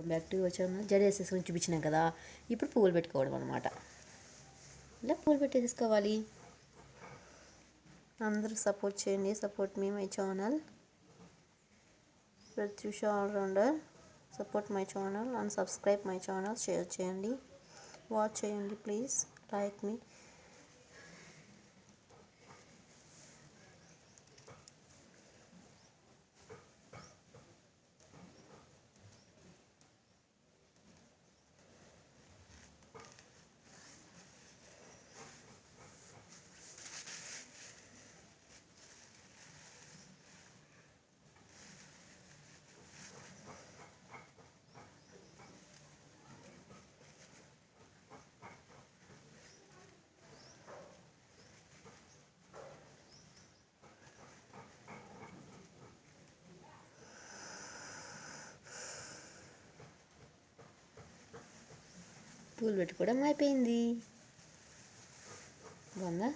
Welcome back to your channel. జడ వేసేసుకొని చూపించినాం కదా, ఇప్పుడు పువ్వులు పెట్టుకోవడం అనమాట. ఇలా పువ్వులు పెట్టేసుకోవాలి. అందరూ సపోర్ట్ చేయండి. Support me my channel Pratyusha allrounder. Support my channel and subscribe my channel. Share చేయండి, వాచ్ చేయండి ప్లీజ్. Like me. పూలు పెట్టుకోవడం అయిపోయింది. బాగుందా?